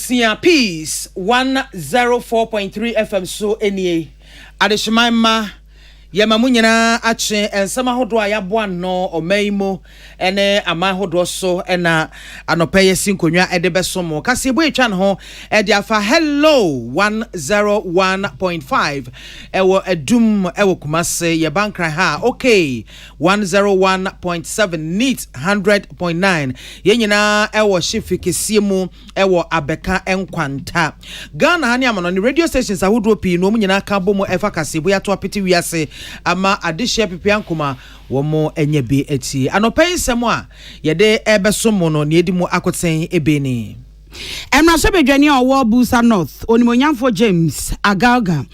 Busia Peace 104.3 FM so enie adeshima yema munyina ache ensema hodo ayaboa no omaimo ene ama hodo so ena anopeye sinkonwa edebesomo kasebo etwa no ho ede afa hello 101.5 ewo edum ewo kumase ye bankra ha okay 101.7 neat 100.9 yenyina ewo shifikisi mu ewo abeka enkwanta Ghana hani amano ni radio stations ahodo pi no munyina ka bomo efa kasebo ya to apiti wiase ama adehye pepiankoma womo enyebi eti anopai semo a yede ebesomo no ne edimu akoten ebeni Emrasebedwani owo Busa North onimonyamfo James Agalga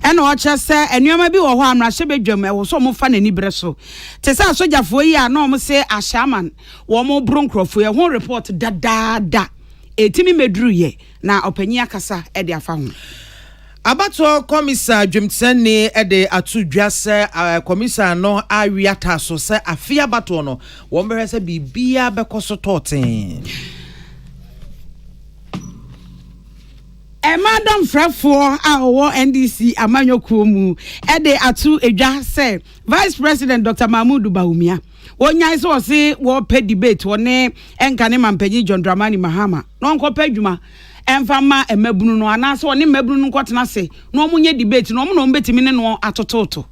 ena o chese enuoma bi wo ho amrasebedwam e wo so mo fa nani breso te sa sojafo yi a na o mo se ashaman wo mo bronkrofo e ho report dadada etimi meduru ye na opanyi akasa e de afa ho Abato komisa dwemtsani ede atudwase komisa no awiata so se afia bato no wo mberɛ sɛ bibia bekoso toten Madam Frafo awo NDC amanyokuo mu ede atu edwa se Vice President Dr. Mahmoud Bawumia wonyai so se wo pe debate wone enkane mampanyi John Dramani Mahama no nko padwuma emfama emabunu no anaso wone mabunu no nkotena se no omunye debate no omo no mbetimi ne no atototo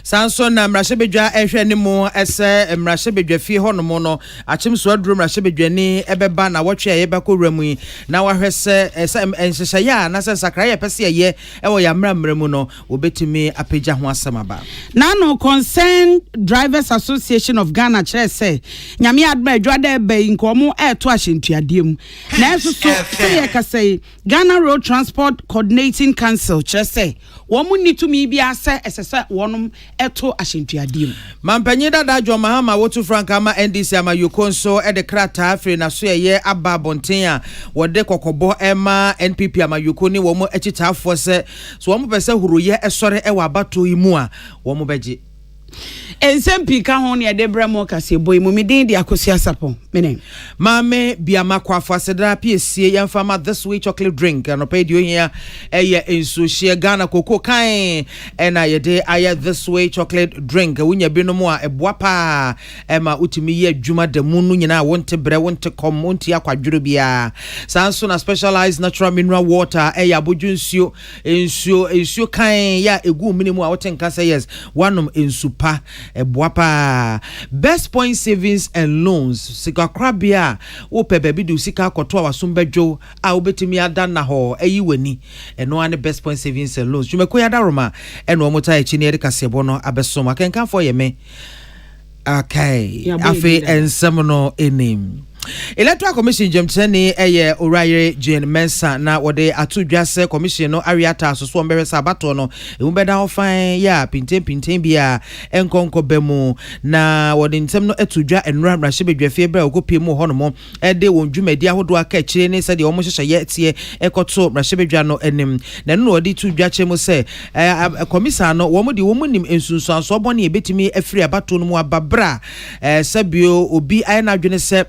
Sanso na mrashebedwa ehwe ne mu ese mrashebedwa fie ho no mu no achimso aduro mrashebedwa ni ebeba na wotwe ye bekowramu na wahwese enhyehyeye a na se sakra ye pese ye ewo ya mramramu no obetimi apagya ho asamaba na no Concerned Drivers Association of Ghana chere se nyame adma adwada be nkomo eto ahyentuade mu na eso so ye kasai Ghana Road Transport Coordinating Council chere se wo mu nitumi bia se esese wonum eto ahyentuade mu mampanyi dada John Mahama wotu franka ama NDC ama yokonso ede krata afre na so ye aba bonten a wode kokobo ema NPP ama yokoni wo mu echitafo se so wo mu pese huroye esore ewa abato yi mu a wo mu beje ensempi ka ho ne de bramo kase boy mu midin de akosia sapo menen mame biama kwafa sedra piesie yemfama this way chocolate drink and pay dio here eye enso share Ghana koko kan ena yede aye this way chocolate drink wunya binom a eboapa ema utimi ye adwuma da mu no nyina wonte bre wonte kom wonte akwadworo bia sanso na specialized natural mineral water eye abodwunsuo ensuo kan ya egu minimu a wotenka say yes wanum ensupa eboapa best point savings and loans sika krabia wo pe baby du sika koto awasombejo a obetimi ada na ho ayi wani eno ane best point savings and loans jumeko ya daroma eno omota echi ne erika sebo no abesom akenkan for ye me okay afi ensemno enim Electoral Commission Jemteni eye Oraire Jane Mensa na wode atudwase commission no ariata so mbere sabato no embeda ofan ya pinten bia enkonko bemu na wode ntem no atudwa enra mrahye bra okopie mu ho no mo ede won dwumadi ahodo aka kire ne se de omo hyehye tie ekoto mrahye no enim na no wode tudwa chemu se commission no wo mo de wo mo nim ensunsuanso bone ebetimi afiri abato no mu ababra sabio obi ayna adwene se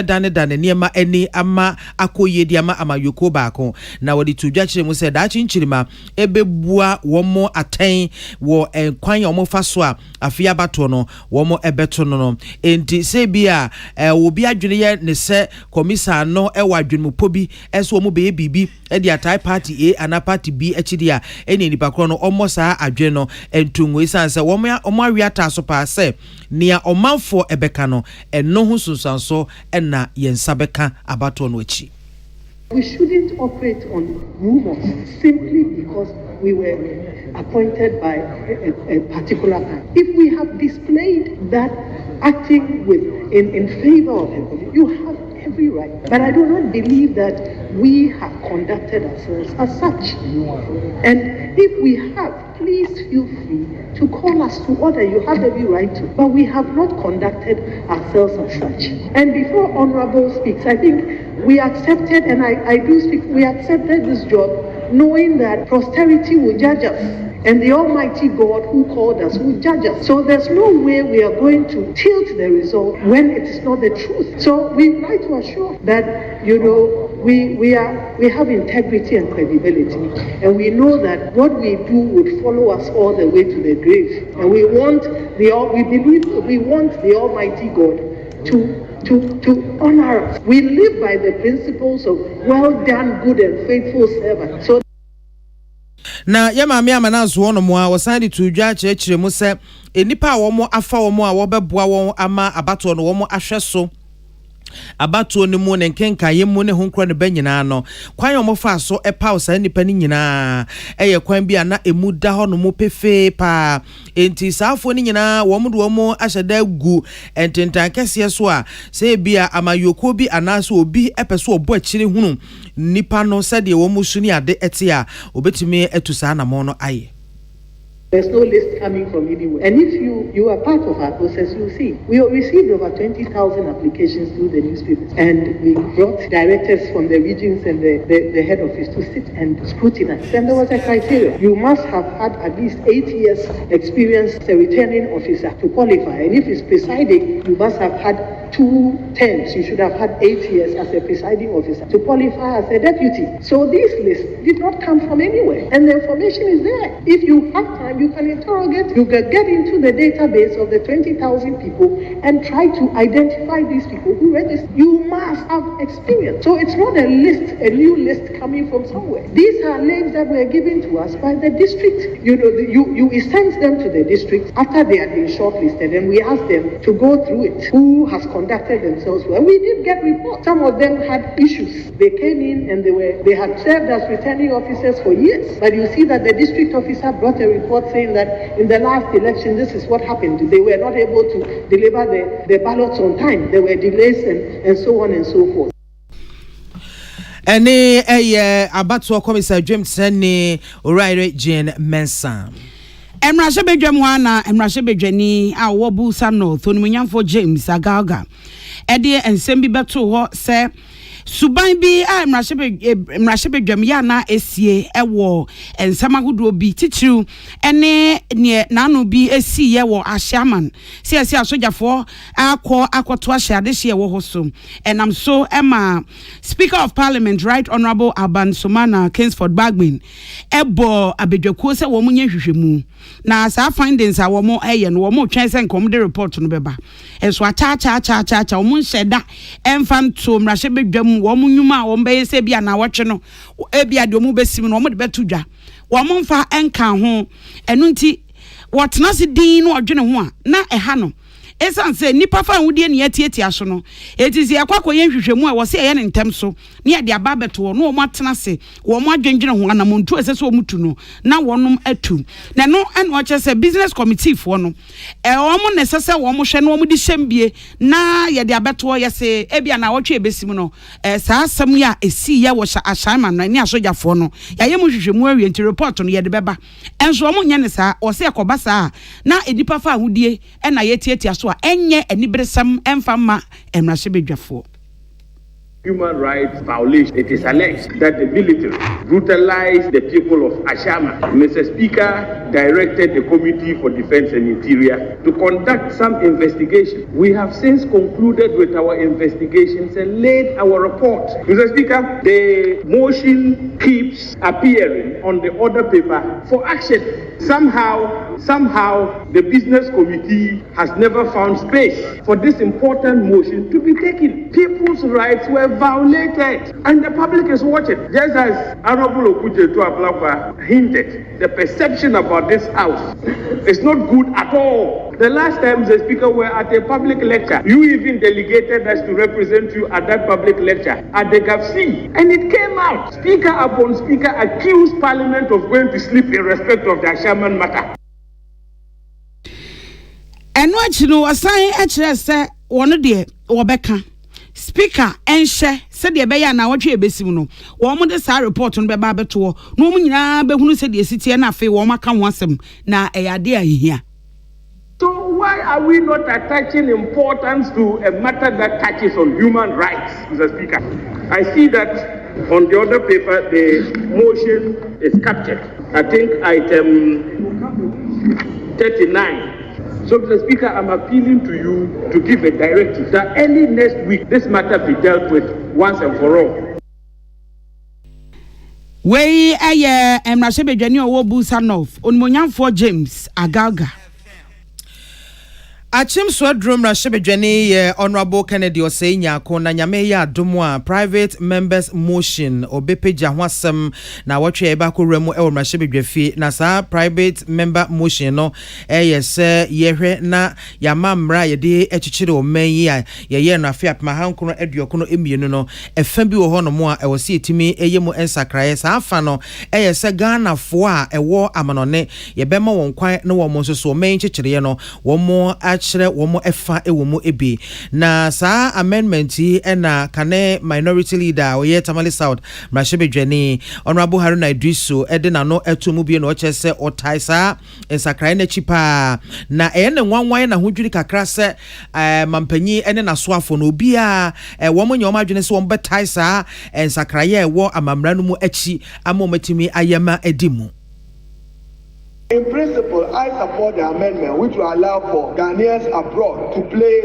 dane niema eni ama akoye di ama amayoko baako na wodi tudwa kire mu se da chinchirima ebebua womo aten wo kwan ya omo faso a afia bato no womo ebeto no enti se bia obi adwene ye ne se komisa no ewa adwene mu pobi eso omo be bibi e dia tie party A ana party B echidi a eni nipa kro no omo saa adwene no entungu isanse womo awiata so pa se nia omanfo ebeka no eno hu sunsanso na yensabeka abato no echi. We shouldn't operate on rumors simply because we were appointed by a particular time. If we have displayed that acting in favor of everybody, you have every right. But I do not believe that we have conducted ourselves as such. And if we have, please feel free to call us to order. You have every right to. But we have not conducted ourselves as such. And before Honorable speaks, I think we accepted, and I do speak, we accepted this job knowing that posterity will judge us. And the Almighty God who called us will judge us. So there's no way we are going to tilt the result when it is not the truth. So we would like to assure that, we have integrity and credibility, and we know that what we do would follow us all the way to the grave. And we want the Almighty God to honor us. We live by the principles of well done, good and faithful servant. So na ya maame amananso wono mo a wasande to dwa kyerɛkyerɛ mu sɛ enipa a wɔn afa wɔn a wɔbɛboa wɔn ama abato no wɔn ahwɛ so abato ne mu ne nkenka yemu ne ho nkro ne banyina no kwan omo fa so epa osa nipa ni nyina eye kwan bi ana emu da ho no mo pefe pa enti saafo ni nyina wo mo do mo ahyeda gu ententan kese so a se bia amayoko bi anaso obi epeso obo akire hunu nipa no sade wo mo suni ade ete a obetimi etusa na mo no aye. There's no list coming from anywhere. And if you are part of our process, you'll see. We received over 20,000 applications through the newspapers. And we brought directors from the regions and the head office to sit and scrutinize. And there was a criteria. You must have had at least 8 years experience as a returning officer to qualify. And if it's presiding, you must have had 2 terms. You should have had 8 years as a presiding officer to qualify as a deputy. So this list did not come from anywhere. And the information is there. If you have time, you can interrogate, you can get into the database of the 20,000 people and try to identify these people who register. You must have experience. So it's not a list, a new list coming from somewhere. These are names that were given to us by the district. You know, you sent them to the district after they had been shortlisted, and we asked them to go through it. Who has conducted themselves well? We did get reports. Some of them had issues. They came in and they had served as returning officers for years. But you see that the district officer brought a report saying that in the last election, this is what happened. They were not able to deliver the ballots on time. There were delays and so on and so forth. Ene abato Commissar James ne O'Reilly Jane Mensah. Emrashe bedwamwana emrashe bedwani a wobu sano thonimunyamfo James Agaga. Ede ensem bi beto ho se suban bi a emrashe bedwam ya na esie ewo ensama gudo bi titiru ene ne nanu bi esi ye wo ahyaman se asojafo akoto ahyade hye wo hoso enam so ema Speaker of Parliament Right Honorable Aban Sumana Kingsford Bagbin ebo abedwakuo se wo munye hwehwemu na sa findings a wo mo eye no wo mo twen se nkom de report no beba enso acha wo mun hyeda emfanto mrashe bedwam wo munyuma wo mbeye se bia na woche no ebia de omu besim no wo de beto dwa wo mo mfa enka ho enu nti wotena se din no odwene ho a na eha no esan se nipa fa nwudie ne yatietia so no etisi yakwakoye nhwehwemu a wo se ye ne ntem so ne ya de aba beto no wo atena se wo mo adwendwene ho na montu ese so wo mutu no na wonum atu na no eno che se business committee fo no wo mo nesese wo mo hwe no wo mo di hyembie na ye de abeto ye se ebia na wotwe ebesim no saa asem ya esi ye wo ahyaman na ne asojafo no ya ye mo hwehwemu awie nti report no ye de beba enso wo mo nya ne saa wo se yakoba saa na edipa fa ahudie na yetietia so enye enibresam emfama emrashe bedwafo. Human rights violation. It is alleged that the military brutalized the people of Ashama. Mr. Speaker directed the Committee for Defense and Interior to conduct some investigation. We have since concluded with our investigations and laid our report. Mr. Speaker, the motion keeps appearing on the order paper for action. Somehow, the Business Committee has never found space for this important motion to be taken. People's rights were violated, and the public is watching. Just as Honorable Okujeto Ablakwa hinted, the perception about this house is not good at all. The last time the Speaker were at a public lecture, you even delegated us to represent you at that public lecture at the GAFC, and it came out. Speaker upon Speaker accused Parliament of going to sleep in respect of the Ashaman matter. And what you know, assign HSS one of the Wabeka. Speaker enhye se de be ya na wotwe ebesim no wo mo de sa report no be ba beto no mo nyina be hunu se de sitie na afi wo maka ho asem na eyade ahihia. So why are we not attaching importance to a matter that touches on human rights, Mr. Speaker? I see that on the other paper the motion is captured. I think item 39. So, Mr. Speaker, I'm appealing to you to give a directive that early next week this matter be dealt with once and for all. Wey Emrashebedwani owo Busanov onmonyamfo James Agalga Achim Swadrum Rashebedwani ye Honorable Kennedy Oseinya ko na nyame ya adomwa private members motion obepeja hwasem na wotwe eba ko remu e Rashebedwafi na sa private member motion no yese yehwe na yamamra yede echichire omanyi a ye no afia pema hankono eduokono emienu no efa bi wo ho no mo a ewose etimi eyemu ensakraye sa afa no yese Ghana fo a ewo amanone yebema won kwan na wo mo so so omanyi chichire no wo mo chere womo efa ewomo ebi na sa amendment na kane minority leader oye Tamale South Rashebedwani Honorable Haruna Idrisu edena no etomu bi no chese otaisa ensakrai na chipa na ene nwanwan na hodwiri kakra se mampanyi ene na soafo no bia womo nyoma adwene se won betaisa ensakrai ewo amamra no mu achi amomatimi ayama edimu. In principle, I support the amendment which will allow for Ghanaians abroad to play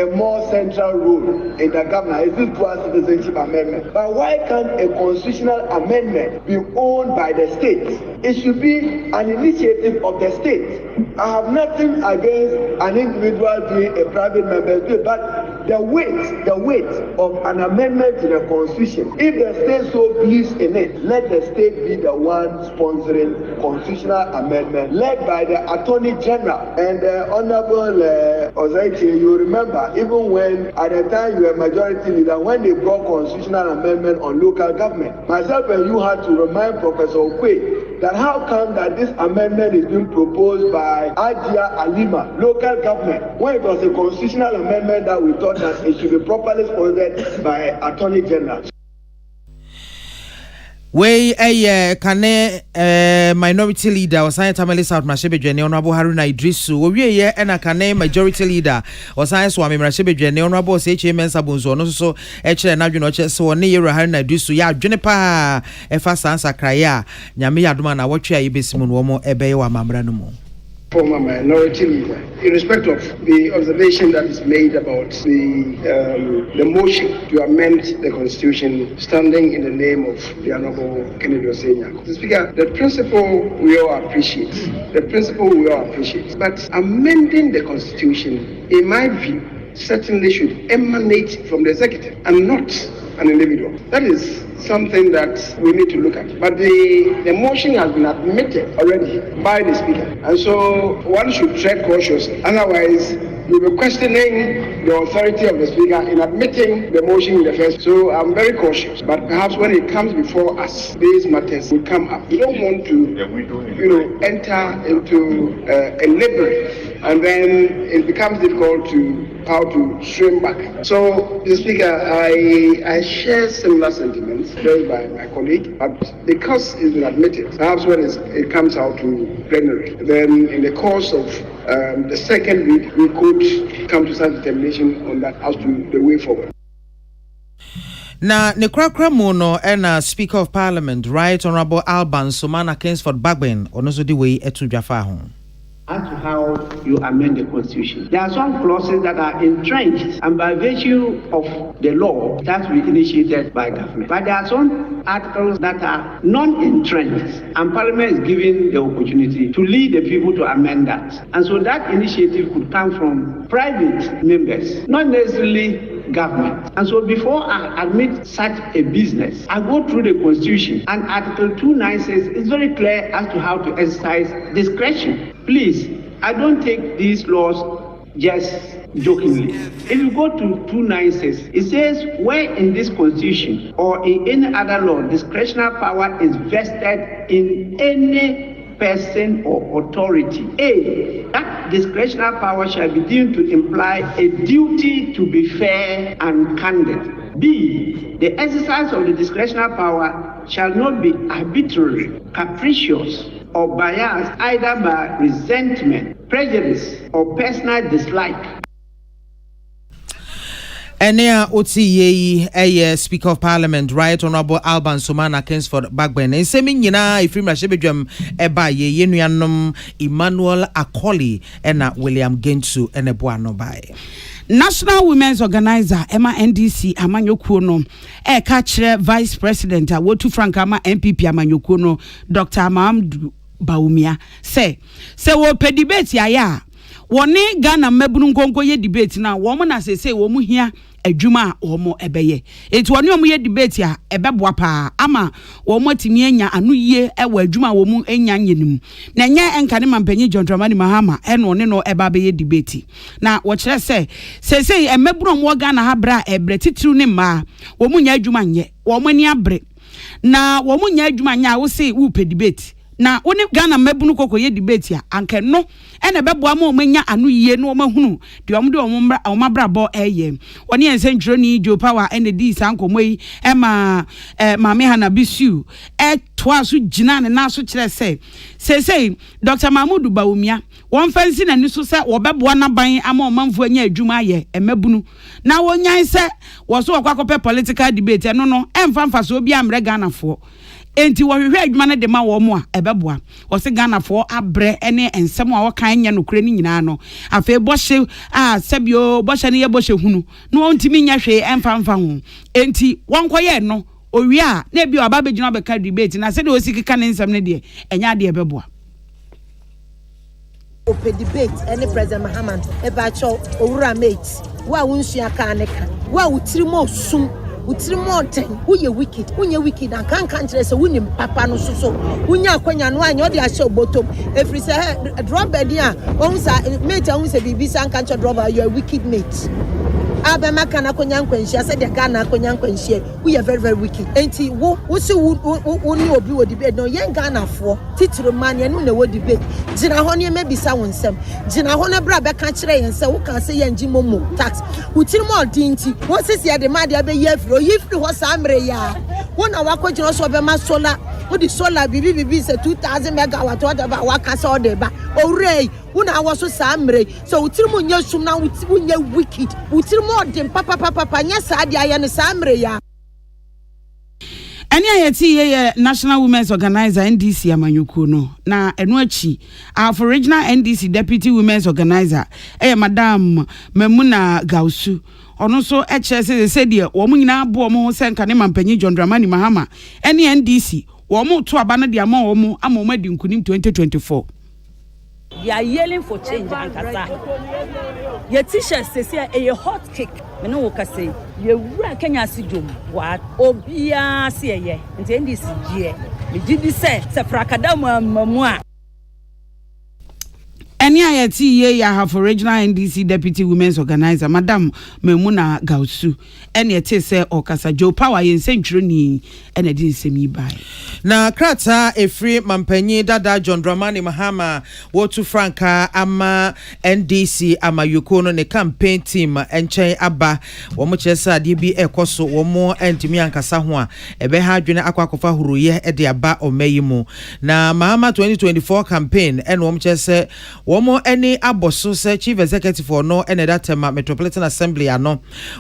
a more central role in the government. It's this dual citizenship amendment. But why can't a constitutional amendment be owned by the state? It should be an initiative of the state. I have nothing against an individual doing a private member's bill, but the weight of an amendment to the constitution, if the state so believes in it, let the state be the one sponsoring constitutional amendment led by the Attorney General. And Honorable Ozaiti, you remember, even when at the time you were majority leader, when they brought constitutional amendment on local government, myself and you had to remind Professor Okwe that how come that this amendment is being proposed by Ajia Alima, local government, when it was a constitutional amendment that we thought that it should be properly sponsored by Attorney General. We kane minority leader Osanya Tamale South Rashebedwani Honorable Haruna Idrisu owie na kane majority leader Osanya Swami Rashebedwani Honorable Seche Mensa Bonzo no so kire na dwene oche so ne yero Haruna Idrisu ya dwene pa efa sansa kraya nyame yadoma na wotwe ayebesimu no mo ebeye wa mamra no mo. Former minority leader, in respect of the observation that is made about the motion to amend the constitution standing in the name of the Honorable Kennedy Oseinya. Mr. Speaker, the principle we all appreciate. But amending the constitution, in my view, certainly should emanate from the executive and not an individual. That is something that we need to look at. But the motion has been admitted already by the Speaker. And so one should tread cautiously. Otherwise, you'll be questioning the authority of the Speaker in admitting the motion in the first. So I'm very cautious. But perhaps when it comes before us, these matters will come up. We don't want to, enter into a labyrinth, and then it becomes difficult to how to swim back. So, Mr. Speaker, I share similar sentiments raised by my colleague, but because it's been admitted, perhaps when it comes out to plenary, then in the course of the second read, we could come to some determination on that as to the way forward. Na ne krakra mu no na Speaker of Parliament, Right Honorable Akan Somana Kingsford Bagben, onoso di way etu dwafa ho. As to how you amend the constitution, there are some clauses that are entrenched and by virtue of the law that will be initiated by government. But there are some articles that are non-entrenched and Parliament is given the opportunity to lead the people to amend that. And so that initiative could come from private members, not necessarily government. And so before I admit such a business, I go through the constitution, and Article 296 is very clear as to how to exercise discretion. Please, I don't take these laws just jokingly. If you go to 296, it says where in this constitution or in any other law discretionary power is vested in any person or authority. A, that discretionary power shall be deemed to imply a duty to be fair and candid. B, the exercise of the discretionary power shall not be arbitrary, capricious, or biased either by resentment, prejudice, or personal dislike. Enea oti ye Speaker of Parliament, Right Honorable Akan Somana Kingsford Bagben. Nsemi nyina ifrim Rashebedwam eba ye nuanom Emmanuel Akoli ena William Gentu ene boano bae. National Women's Organizer Emma NDC amanyokuo no catch Vice President Wotu Frank ama MPP amanyokuo no Dr. Mahamudu Bawumia say wo pe debate ya woni Ghana mabunu nkonko ye debate na wo mo na say wo mu hia adwuma wo mo ebeye eti woni wo ye debate a ebeboa pa ama wo mo timi anya anu ye ewa adwuma wo mu enya nyenim na nya enkane mampanyi John Dramani Mahama eno ne no eba be ye debate na wo kire say emabunu mo Ghana ha bra ebre titiru ne ma wo mu nya adwuma nye wo mo ni abre na wo mu nya adwuma nya wo say wo pe debate na woni Ghana mabunu koko ye debate a anke no ene beboa ma omanya anu yie no omahunu de omde omabrabo eye woni ensentro ni jo power ene di sankomoyi ema mame hana bisu toa so gina ne na so kire say Dr. Mahamudu Bawumia won fansi na ni so se wo beboa na ban ama omanfo anya adwuma ye emabunu na wonyan se wo so kwakopɛ political debate no emfa so obi amre Ghana fo enti wo hwehwe adwuma ne de ma wo mo a ebeboa wo se Ghana fo abre ene ensem a wo kan nya nokure ni nyina no afa bohye sebio bohye ne ye bohye hunu no ontimi nya hwe emfa ho enti wonkoye no owi a na bi oba begina obeka debate na se de osikika ne nsem ne de enya de ebeboa open debate any President Mahama ebacho owura mate wa wunsu aka ne ka wa wutiri mo sum utiri mountain uye wicked and can country say wuni papa no so unya akwanya no anya odi ahye obotom efri say drop bed a won sa mate won say bibi san country drop you are wicked mate abema kana konya nkwanhia say de Ghana konya nkwanhia we are very very wicked enti wo si wo ni obi wo debate no yen Ghana fo titiro man ye no na wo debate gina ho ne mebisa won nsem gina ho na bra be ka kire yen say wo kan say yen gi momo tax utiri mo dinti wo sisi ya de ma de be ye fro yifri ho samre ya wo na wakogina so be ma solar wo di solar bibi say 2000 megawatt whatever waka say o de ba owrei una awoso samre so utiri mo nya sum na utiri nya wicked utiri mo dem papa nya sa dia ya ne samre ya Any ayeti ye National Women's Organizer NDC amanyuku no na enu achi for regional NDC Deputy Women's Organizer Madam Memuna Gausu ono so se de wo mu nyina bo mo se nka ne mampanyi John Dramani Mahama any NDC wo mu to aba no de ama wo mu amadi nkunim 2024. They are yelling for change and kasa. Your t-shirt says a hot cake. Me no woka say ye wura Kenya sidum what obia say ye nti NDC gie me gidi say frakada mamu a Any ayeti ye ya for regional NDC Deputy Women's Organizer Madam Memuna Gausu any ete se okasa jo power yen sentro ni ene di nsemi bai na krata efri mampanyi dada John Dramani Mahama Wotu Franka ama NDC ama yukono ne campaign team enchen aba wo mo chesa de bi ekoso wo mo entimi ankasa ho a ebe ha adwene akwakofa huruye e de aba omayimu na Mahama 2024 campaign en wo mo chese womo any aboso se chief executive for no ene datema Metropolitan Assembly ano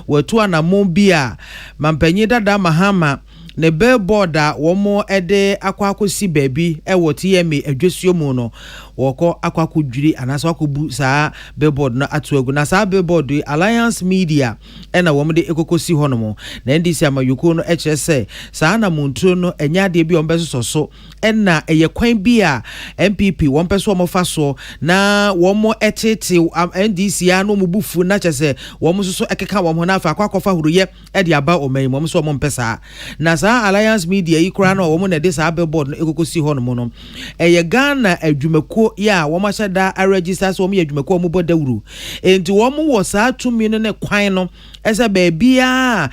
watu anamo bia mampanyi dada Mahama ne billboard a womo ede akwakosi baby e wotiyeme adwesio mu no woko akwakodwiri anaso akobu saa billboard na atuagu na saa billboard Alliance Media ena womo de ekokosi honomo na NDC amayuko no HSA saa na montro no enya de bi ombeso so ena eye kwan bi a MPP wompeso omofa so na womo etete NDC ya no mubufu na chese womo so ekeka womo na afa akwakofa huruye e de aba omayi womo so omompesa na saa Alliance Media ikura na womo na de saa billboard no ekokosi honomo no eye Ghana adwumako ya womo shada a register so womo adwumako womo bodawuru enti womo wo saa tumi no ne kwan no ese baabia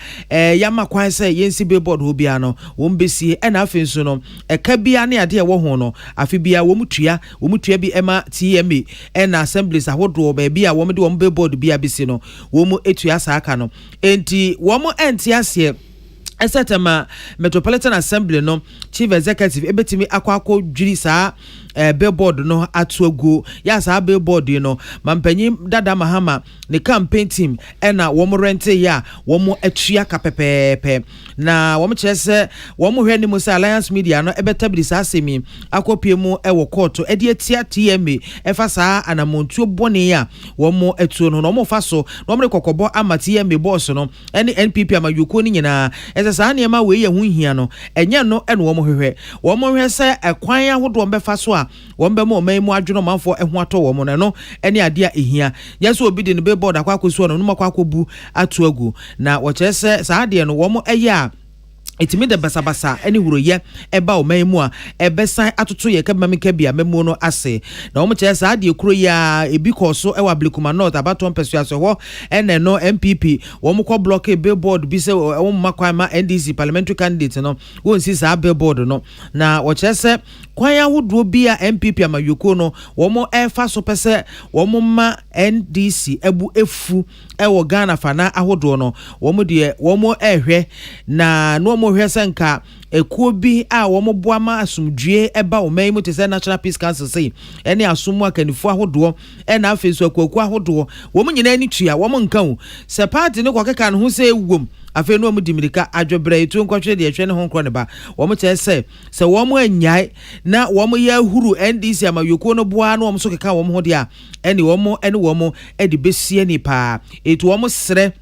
yama kwan se yensi billboard ho bia no wombesi ena afenso no eka bia ne ade wo ho no afi bia womutua bi ema TMA ena assemblies ahodo baabia womo de womo billboard bia bisi no womo etua saa aka no enti womo enti ase Esetema Metropolitan Assembly no chief executive ebetimi akwako dwiri saa billboard no atuagu ya sa billboard no mampanyi dada mahama ne campaign team ena wo mo rente ya wo mo atua ka pepepe na wo mo kyerese wo mo hwe ni mo say Alliance Media no ebetabili sa asemi akopie mu ewo court edi atia TMA efa sa anamontuo bone ya wo mo atuo no mo fa so no mo kokobo amati TMA boss no ene NPP amayuko ni nyina ese sa na ma we ye hu hia no enye no ene wo mo hwe se ekwan ahodo mbe fa so a wo mbe mo man mu adwono manfo eho ato wo mo no ene ade a ehia yeso obi de no billboard akwakosuo no no makwakobu atuagu na wo kyerese sa ade no wo mo eye a etimi de basabasa eni huroye eba o maimu a ebesan atoto ye kebama mekabia memu no ase na omo kye sa de kuro ya ebi koso ewa Blikuma North abaton pesuaso ho ene no MPP wo mo ko block billboard bi se wo makwan ma NDC parliamentary candidate no won si sa billboard no na wo kye se kwan ahodo bi a MPP amayoko no wo mo efa so pese wo mo ma NDC ebu efu ewo Ghana fana ahodo no wo mo de wo mo ehwe na no mo hwe senka ekuo bi a wo mo boa ma asumdue eba o man mu te say National Peace Council say ene asomu akanifo ahodo ena afesu akuaku ahodo wo mo nyina ani tua wo mo nka wo se party ne kwakeka no ho say ewom afi no mu dimirika adwobre etu nkwatwe de ehwe ne ho nkro ne ba wo mo che se wo mo anyai na wo mo ya huru NDC amayoko no boa no wo mo so keka wo mo ho de a ene wo mo edi besie ni pa etu wo mo sre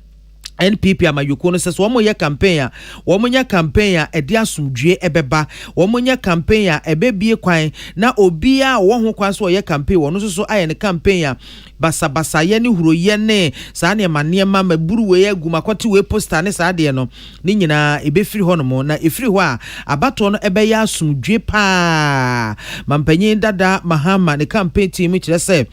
NPP amayuko no sese wo mo ye campaign a wo mo nya campaign a ede asumdue ebeba wo mo nya campaign a ebebie kwan na obi a wo ho kwan so ye campaign wo no so aye ne campaign a basabasa ye ne huro ye ne saa ne ma maburu we aguma kwati we poster ne saa de no ni nyina ebefiri ho no mo na efiri ho a abato no ebe ya asumdue pa mampanyin dada mahama ne campaign team kire se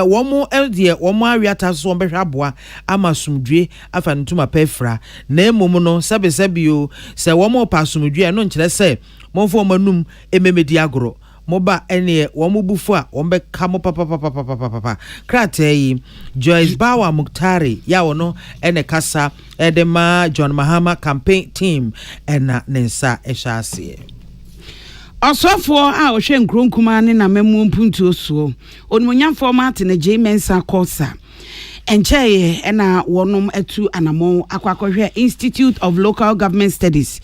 wo mo de wo mo awiata so wo behwa boa ama asumdue afa ntuma pefra na emom no sebesebio se wo mo pasumdue no nkire se monfo manum ememedi agoro moba ene wo mo bufu a wo be kamo papa kratai Joyce Bawa Muktari ya wono ene kasa edema John Mahama campaign team ena nensa ehase Osofo a ohwe nkronkuma ne na memu mpuntu osuo onumunyamfo mate na Mensa Kosa encheye ena wonum etu anamon akwakohwe Institute of Local Government Studies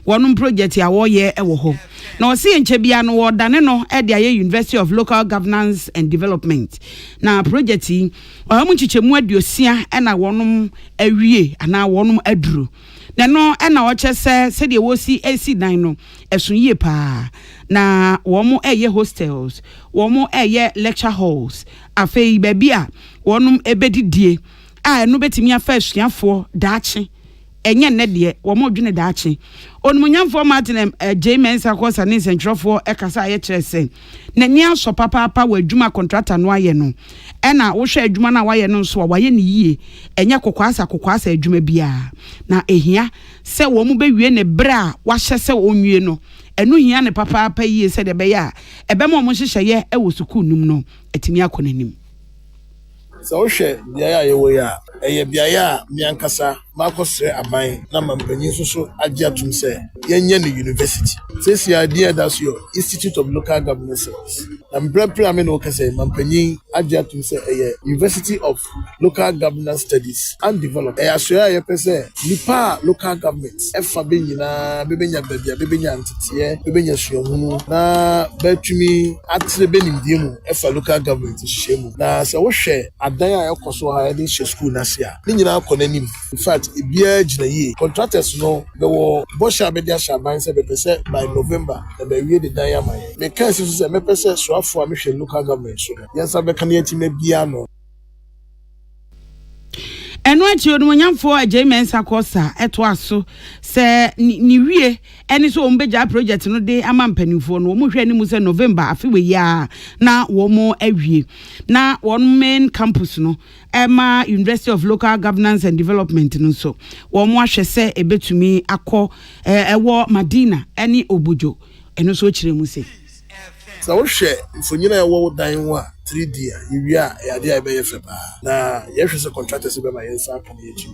wonum project ya wo ye ewo ho na o se enche bia no wo dane no e de aye University of Local Governance and Development na project yi o mu chichemu aduosia ena wonum awie ana wonum aduru na no ena o chese se de wo si AC dan no esun ye pa na womo eye hostels womo eye lecture halls afei babia wonum ebedidie a eno betimi afa asuafo daache enye ne de womo dwene daache onumunyamfo Martin Mensa Kosa ne sentrofo ekasa aye kyerese na ni aso papa wadwuma contractor no aye no ena wo hwe adwuma na waye no so waye ne yie enye kokwasa adwuma bia na ehia se womo bewie ne bra wa hye se onwie no enu hia ne papa yie se de be ya ebe mo hyehyeye e wo sukuu num no etimi akonanim so hwe bia ya ye wo ya eye bia ya miankasa makosre aban na mampanyin so age atum se yenye ne university sesi idea that's your Institute of Local Government Studies na mbrapre ame no kase mampanyin age atum se University of Local Government Studies and Development asoya ye pese nipa local government efa be nyina bebenya babia bebenya ntete bebenya suahunu na betumi atre benimdie mu efa local government hihemu na se wo hwe adan a ekoso ha de school na sia ni nyina akonanim in fact ebia gina yi contractors no be wo bosha be dia shaban se be pese by November na be wie de dan ya man me kan se so me pese soafo a me hwe local government so yensa be kan yati me bia no eno achi onumunyamfo Mensa Kosa eto aso se ni wie eni so ombeja project no de amampanifo no mo hwe ni mu se November afewe ya na wo mo awie na one main campus no Emma University of Local Governance and Development no so wo mo ahwe se ebetumi akọ ewo Madina eni Obujo eno so chire mu se so wo hwe mfonyina ewo dan ho a 3D iwia ya dia be yefe ba na yehwe se contractors be ma yensa aka na echi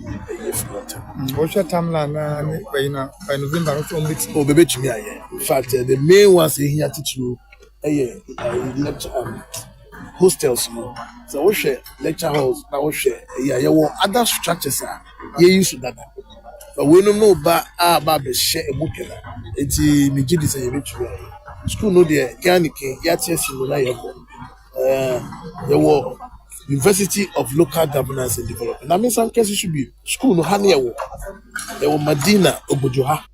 yefe wo hwe tamla na by November no so mbeti o bebetumi aye in fact the main ones here teach you lecture hostels no. So we share lecture halls, now we share you other structures you use that. But we don't know about the share a book. It's me say you school no there can yes no you University of Local Governance and Development. That means some cases should be school no hania wo. There Medina Obujoha.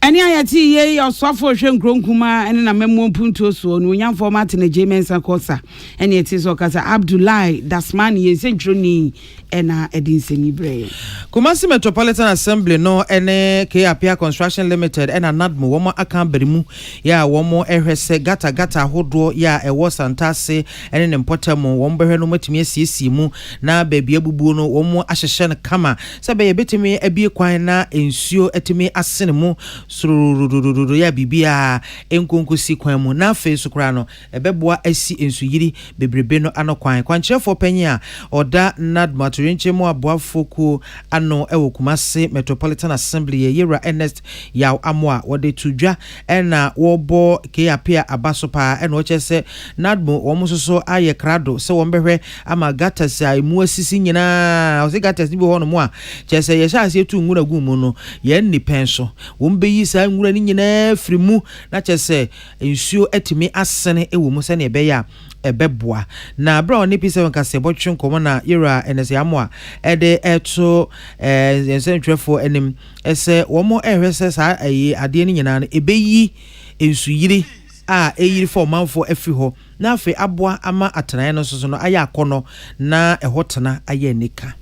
Any ayati ye osofo hwe nkronkuma ene na memmo punto so no nya format na Jemensa Kosa ene etiso kasa Abdullahi Dasman ye sentroni ena edinseni bre Kumasi Metropolitan Assembly no ene KAPA Construction Limited ena nadmo womo Akan berimu ya womo ehwese gata hodo ya ewo santase ene ne mpotamo womo behwe no matimi asiesi mu na baabi abubu no womo ahyehye ne kama sebe ye betimi abie kwan na ensuo etimi asene mu sururururu ya bibia enkonkosi kwan mu na fe sukura no ebeboa asi ensuyiri bebrebe no anokwan kwanchefo panya oda nadmo aturenchemu aboafoku ano ewo Kumasi Metropolitan Assembly ye Yera Ernest yaw amoa wode tudwa ena wobo KAPA abasopa ena ochese nadmo womusoso aye krado se wombehwe ama gatas ai mu asisi nyina ose gatas ni bi ho no mo a chese ye sha ase tu nwura gu mu no ye nni penso wombeyi sa nwura ni nyina frimu na chese ensuo etimi asene ewo mu se ne ebeya ebeboa na bra oni pise nkase botwe nkomo na Yera Ernest amoa ede eto ensentwefo enim ese womo ehwese sa ayi ade ni nyina no ebeyi ensuyiri a eyiri for manfo afri ho na afi aboa ama atenan no so no aya akono na ehotena aya nika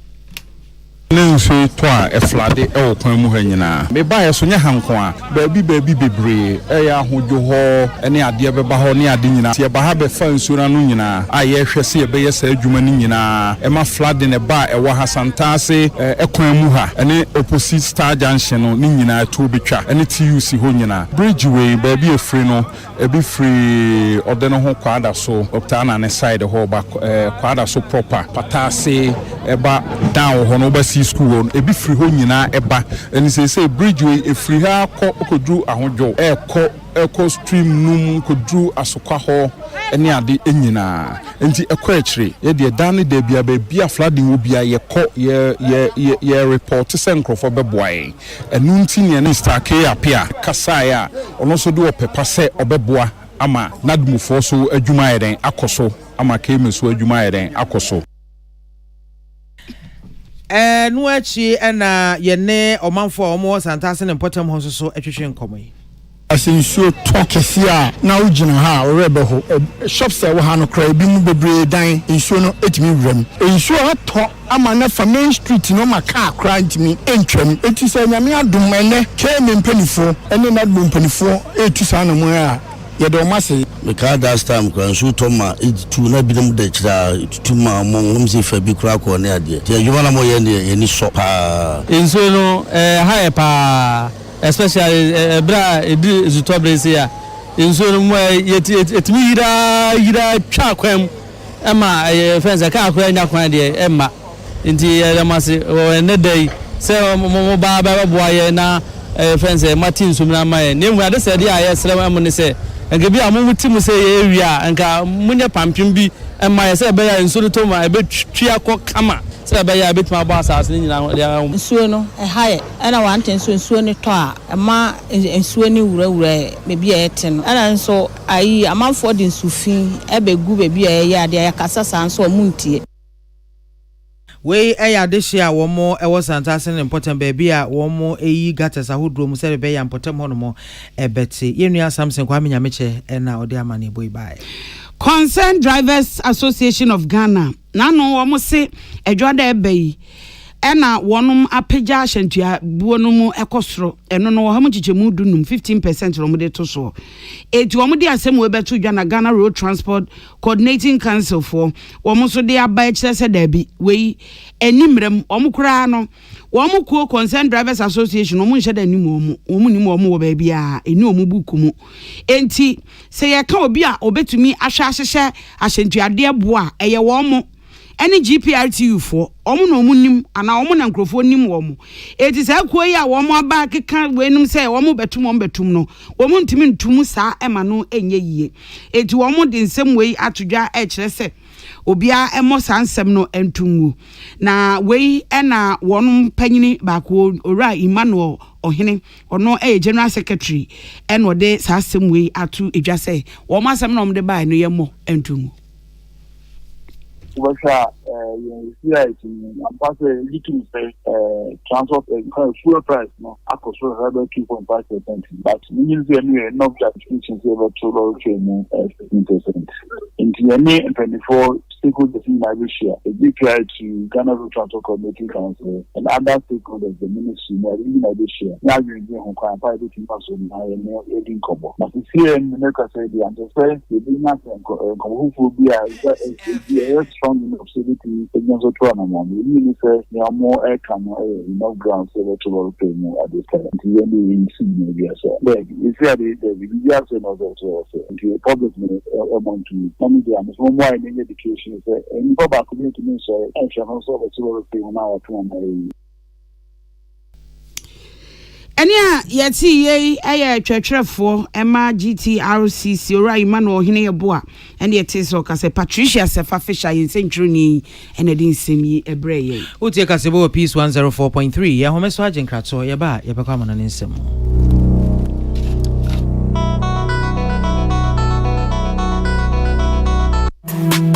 Nenso to a eflade e kwan mu ha nyina me ba ye so nya hanko a baabi bebre e ya hodwo ho ene ade beba ho ne ade nyina tie ba ha be fa nsura no nyina a ye hwese e be ye sa adwuma ni nyina e ma flood ne ba e wa hasantase e kwan mu ha ene opposite star junction no ni nyina to betwa ene TUC ho nyina bridge way baabi e free no e bi free odeno ho kwada so optana ne side ho ba kwada so proper patase e ba down ho no ba school ebi free ho nyina eba eni say bridge way e free ha kodru ahodwo eko stream num kodru asokwa ho eni ade enyina enti ekọ ekire ye de dan de bia ba bia flooding obia ye report senkrofo beboae enu nti ne ne star KAPA kasaya ono so do opepa se obeboa ama nadmufo so adwuma yeden akoso ama kemeso adwuma yeden akoso nuachi ena yene omanfo omo santase ne potem ho so etwetwe nkomo yi asensuo tokesia na ugina ha orebe ho shops e wo ha no kra bi mu bebre dan ensuo no etimi wram ensuo ato ama na fa main street no maka kra ntimi entwam eti se nyame adom ene keme mpanifo ene na dum mpanifo etu sa na mu a yedo mase me ka that time kran so to ma tu na bi dem da kira tu ma mo se fa bi kra ko ne ade ti adwuma na mo ye ni so pa enso no ha e pa especially bra edi zutobre se ya enso no mo etimi yira twa kwam ema fenza ka kwa nya kwan de ema nti ye mase ne dai se mo ba boa ye na fenza martin sumna mai ne mu ade se dia ye srema mo ne se nka bi amu ti mu se ye ewia nka munye pampim bi ema ye se be ya nso to ma ebe twia kọ kama se be ya betima ba asase nyina nsuo no haye ana wante nsuo ni to a ema nsuo ni wurawura me bi e te no ana nso ayi amanfo de nsufin ebe gu be bi e ya de ya kasasa nso omuntie we eya dehia womo ewo santase ne important baby a womo eyi gatas ahodro mu se be ya important hono mo ebete yenua Samson kwa menya meche na ode amane boy bye Concerned Drivers Association of Ghana nano womo se edwada ebeyi ena wonum apagya hyentua buonum ekosoro eno no wo hamu chichemu dunum 15% ro de to so eti wo de asem we beto dwa na Ghana Road Transport Coordinating Council for wo so de aba ekirese da bi we animrem wo kura no wo ko Concerned Drivers Association wo nhye da nim wo nim wo ba bia eni wo buku mu enti se ye ka obi a obetumi ahwa ahyehyɛ ahyentuade eboa eye wo any GPRTU for nim and our microphone nim woman. It is a quay a woman back can't win say woman betum no. Woman timin tumusa emano enye. It woman in some way at to ja HSE. Obia emos ansem no entungu. Na we ena wonum panyini bako ora Emmanuel Ohene ono general secretary eno de sa asem we atu edwa say wo masem no de bai no yemo entungu. Transport fuel price no akoso about 2.5%, but usually enough justification about 2.15%. In the 24 stakeholders in Nigeria, a big try to Ghana Road Transport Coordinating Council and other stakeholders, the ministry in Nigeria. Now you can qualify the team also in higher aiding combo. But if you in America say the answer, the business and who will be a strong enough facility against the tournament. We really say there are more aircraft enough ground so to work at this time. Really in maybe as well. If you have the also the public want to manage the more in education and go back to me so I can also to work now to Enya yeti ye eye twetwerefo ema GTRCC ora Emmanuel Ohene yeboa ene yeti so ka se Patricia Sefa Fisher yin centroni ene din semi ebre ye utie ka se bo Peace 104.3 ye homeso agenkrato ye ba ye bekwa mana nsem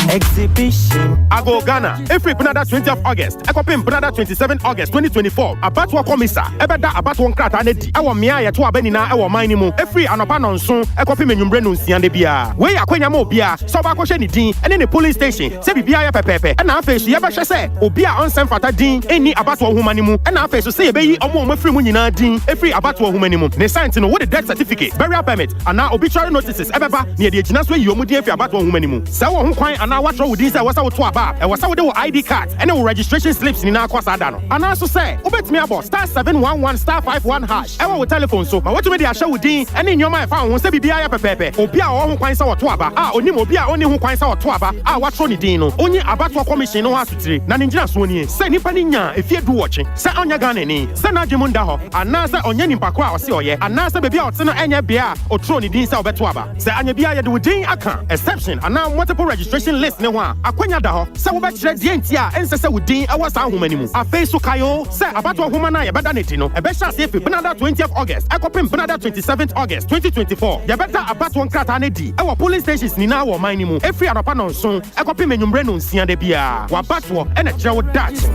Exhibition. I go Ghana. Every Canada 20th August. I copy Canada 27th August 2024. About what komisa. Ebeda about one krata neti. I want mia ya to abenina. I want minimum. Every anopa nonson. I copy menyumbre nunsiande bia. We akwenya mo bia. So ba kwhye ni din. Ene ne police station. Se bibia ya pepepe. Na afesu ye ba hwe se. Obia onsem fata din. Eni about wo humanimu. Na afesu se ye beyi omo mafiri mu nyina din. Every about wo humanimu. Ne science no with the death certificate, burial permit, and now obituary notices. Ebeba ne de agina so yi omu din afi about wo humanimu. Se wo ho kwan ana what wrong with this? What's out to about? And what's out with ID cards and no registration slips in our course. And also say, ubet me about *711 *51 hash. I want telephone so. But what you show with Dean and in your mind found who say be a pepe. Obia who coins out to about. Only Mobia only who coins out to about. What's wrong with Dino? Only about what commission no has to three. Nanina Sony. Say Nipaninya if you do watching. Say on your gun any. Say Najimundaho. And Nasa on Yenin Pakwa or Sioye. And Nasa baby out Sena Anya Bia or Troni Dean Sao Betuaba. Say Anya Bia do Dean Akan. Exception. And now multiple registration list. Akwenya da ho se wo be kire die ntia ense se wudin e wasa ahoma nimu afei so kayo se abato ahoma na ye beda neti no e be sha se Canada 20th August ekopem Canada 27th August 2024 ye beta abato nkrata na di e wo police stations ni na wo man nimu efri anopa no nso ekopem enyumre no nsia da bia wa bato e na kire wo dat so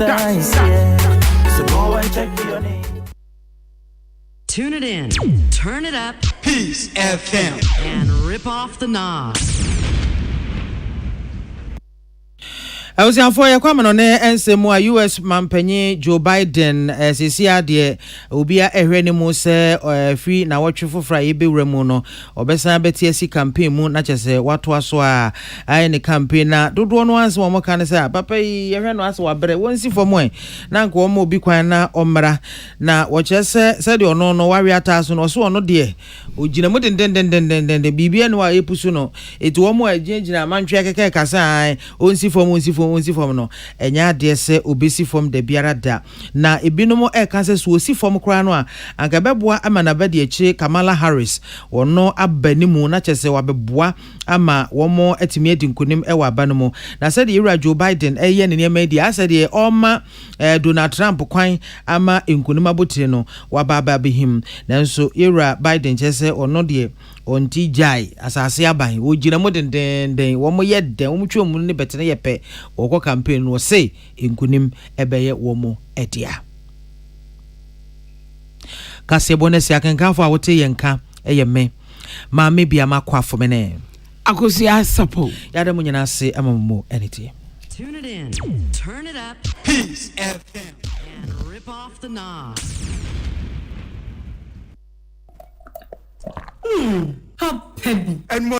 go and check your name. Tune it in, turn it up, Peace FM, and rip off the knob. I was for your comment on more US Mampenny Joe Biden CCR de Ubia Erenimo say free now watch for Friday Remono or Bessa BTSC campaign moon not just what was I in the campaign now do one once one more can say Papa Eren was what but one see for more now go more be quina omra now what just said or no warrior task or so no dear Ujinamut and then the BBN wa epusuno it one more change in a man track Kasai only for onsi form no enya de se obesi form de biara da na ebinom e kan se so osi form kra no a anka beboa ama na bade echi Kamala Harris wono abanimu na chese wabeboa ama womo etimi adinkonim e wabanmu na se de Ira Joe Biden eye ne nema di ase de oma Donald Trump kwan ama enkonim abotire no wababa behim nanso Ira Biden chese ono de onti jai asase aban wo gina mo den wo mo ye den wo mo twom ne betene ye pe wo campaign wo say enkunim ebeye wo mo edia kase bonus akenkanfo a wote yenka eye me ma me bia makwa fo me ne akosi asapo yada mo nyina se amamo anything. Tune it in, turn it up, Peace FM, and rip off the knob. And